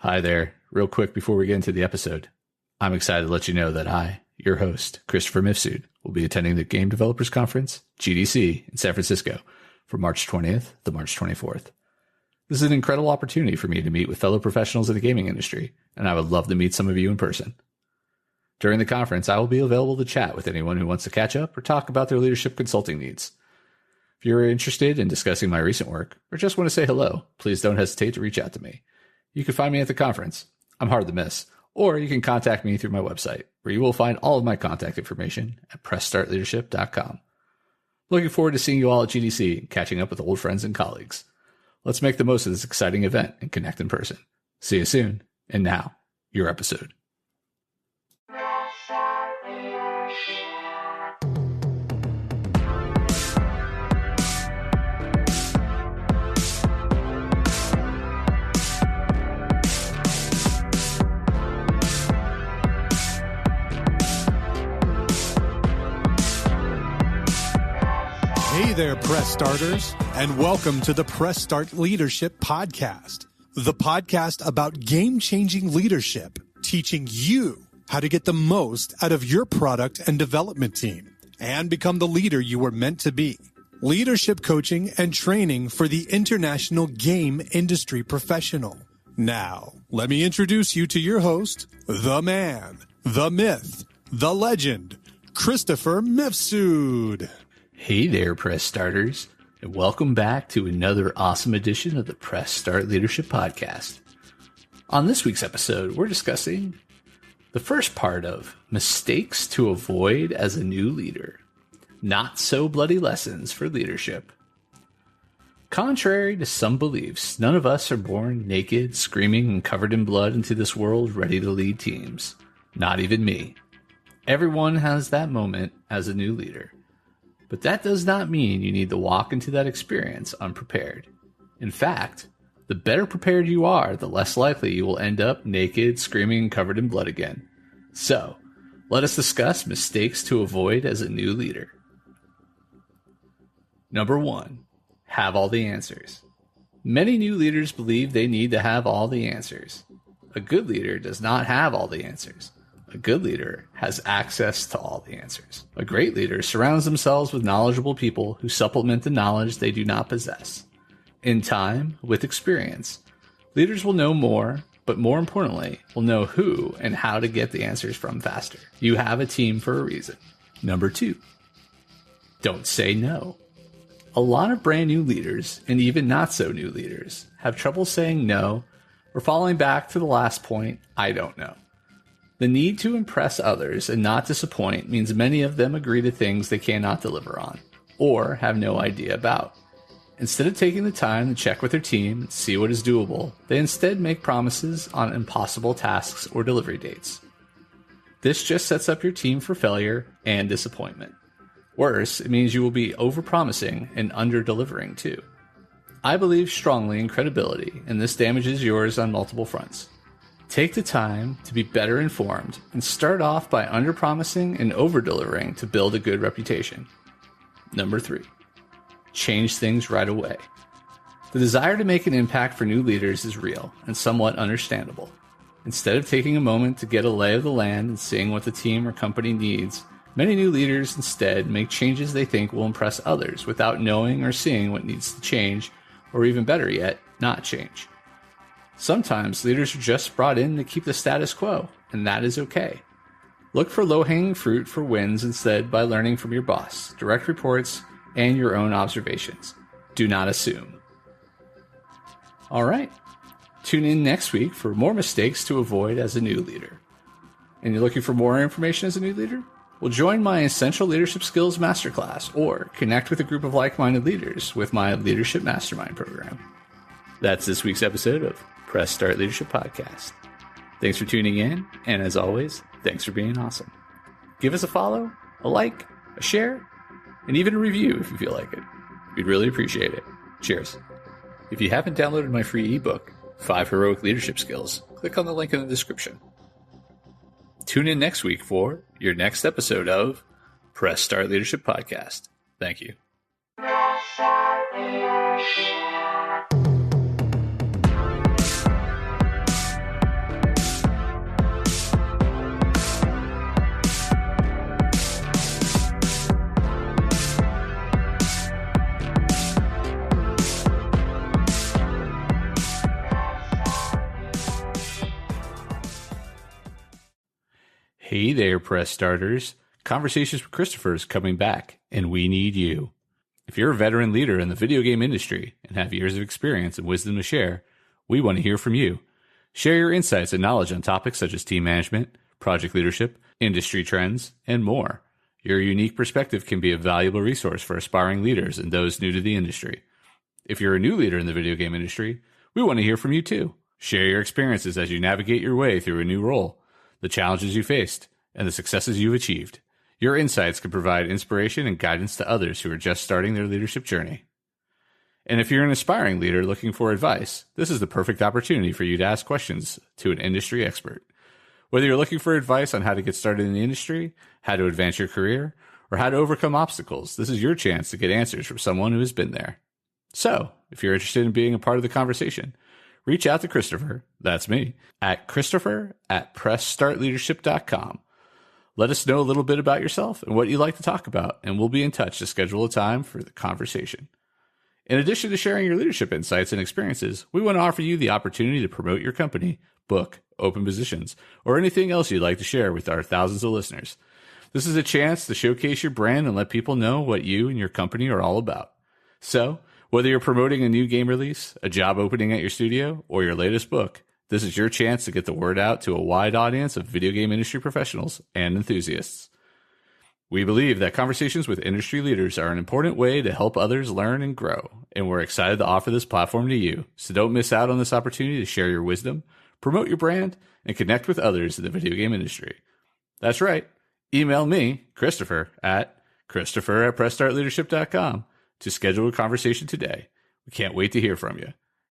Hi there. Real quick before we get into the episode, I'm excited to let you know that I, your host, Christopher Mifsud, will be attending the Game Developers Conference, GDC, in San Francisco from March 20th to March 24th. This is an incredible opportunity for me to meet with fellow professionals in the gaming industry, and I would love to meet some of you in person. During the conference, I will be available to chat with anyone who wants to catch up or talk about their leadership consulting needs. If you're interested in discussing my recent work or just want to say hello, please don't hesitate to reach out to me. You can find me at the conference. I'm hard to miss. Or you can contact me through my website, where you will find all of my contact information at pressstartleadership.com. Looking forward to seeing you all at GDC and catching up with old friends and colleagues. Let's make the most of this exciting event and connect in person. See you soon. And now, your episode. Hey there, Press Starters, and welcome to the Press Start Leadership Podcast, the podcast about game-changing leadership, teaching you how to get the most out of your product and development team and become the leader you were meant to be. Leadership coaching and training for the international game industry professional. Now, let me introduce you to your host, the man, the myth, the legend, Christopher Mifsud. Hey there, Press Starters, and welcome back to another awesome edition of the Press Start Leadership Podcast. On this week's episode, we're discussing the first part of mistakes to avoid as a new leader. Not so bloody lessons for leadership. Contrary to some beliefs, none of us are born naked, screaming, and covered in blood into this world ready to lead teams. Not even me. Everyone has that moment as a new leader. But that does not mean you need to walk into that experience unprepared. In fact, the better prepared you are, the less likely you will end up naked, screaming, and covered in blood again. So, let us discuss mistakes to avoid as a new leader. Number 1, have all the answers. Many new leaders believe they need to have all the answers. A good leader does not have all the answers. A good leader has access to all the answers. A great leader surrounds themselves with knowledgeable people who supplement the knowledge they do not possess. In time, with experience, leaders will know more, but more importantly, will know who and how to get the answers from faster. You have a team for a reason. Number 2, don't say no. A lot of brand new leaders, and even not so new leaders, have trouble saying no or falling back to the last point, I don't know. The need to impress others and not disappoint means many of them agree to things they cannot deliver on, or have no idea about. Instead of taking the time to check with their team and see what is doable, they instead make promises on impossible tasks or delivery dates. This just sets up your team for failure and disappointment. Worse, it means you will be over-promising and under-delivering too. I believe strongly in credibility, and this damages yours on multiple fronts. Take the time to be better informed and start off by under-promising and over-delivering to build a good reputation. Number 3, change things right away. The desire to make an impact for new leaders is real and somewhat understandable. Instead of taking a moment to get a lay of the land and seeing what the team or company needs, many new leaders instead make changes they think will impress others without knowing or seeing what needs to change, or even better yet, not change. Sometimes leaders are just brought in to keep the status quo, and that is okay. Look for low-hanging fruit for wins instead by learning from your boss, direct reports, and your own observations. Do not assume. All right. Tune in next week for more mistakes to avoid as a new leader. And you're looking for more information as a new leader? Well, join my Essential Leadership Skills Masterclass or connect with a group of like-minded leaders with my Leadership Mastermind program. That's this week's episode of Press Start Leadership Podcast. Thanks for tuning in, and as always, thanks for being awesome. Give us a follow, a like, a share, and even a review if you feel like it. We'd really appreciate it. Cheers. If you haven't downloaded my free ebook, 5 Heroic Leadership Skills, click on the link in the description. Tune in next week for your next episode of Press Start Leadership Podcast. Thank you. Hey there, press starters. Conversations with Christopher is coming back, and we need you. If you're a veteran leader in the video game industry and have years of experience and wisdom to share, we want to hear from you. Share your insights and knowledge on topics such as team management, project leadership, industry trends, and more. Your unique perspective can be a valuable resource for aspiring leaders and those new to the industry. If you're a new leader in the video game industry, we want to hear from you too. Share your experiences as you navigate your way through a new role, the challenges you faced, and the successes you've achieved. Your insights can provide inspiration and guidance to others who are just starting their leadership journey. And if you're an aspiring leader looking for advice, this is the perfect opportunity for you to ask questions to an industry expert. Whether you're looking for advice on how to get started in the industry, how to advance your career, or how to overcome obstacles, this is your chance to get answers from someone who has been there. So, if you're interested in being a part of the conversation, reach out to Christopher, that's me, at Christopher@PressStartLeadership.com. Let us know a little bit about yourself and what you'd like to talk about, and we'll be in touch to schedule a time for the conversation. In addition to sharing your leadership insights and experiences, we want to offer you the opportunity to promote your company, book, open positions, or anything else you'd like to share with our thousands of listeners. This is a chance to showcase your brand and let people know what you and your company are all about. So, whether you're promoting a new game release, a job opening at your studio, or your latest book, this is your chance to get the word out to a wide audience of video game industry professionals and enthusiasts. We believe that conversations with industry leaders are an important way to help others learn and grow, and we're excited to offer this platform to you. So don't miss out on this opportunity to share your wisdom, promote your brand, and connect with others in the video game industry. That's right. Email me, Christopher, at Christopher@PressStartLeadership.com to schedule a conversation today. We can't wait to hear from you.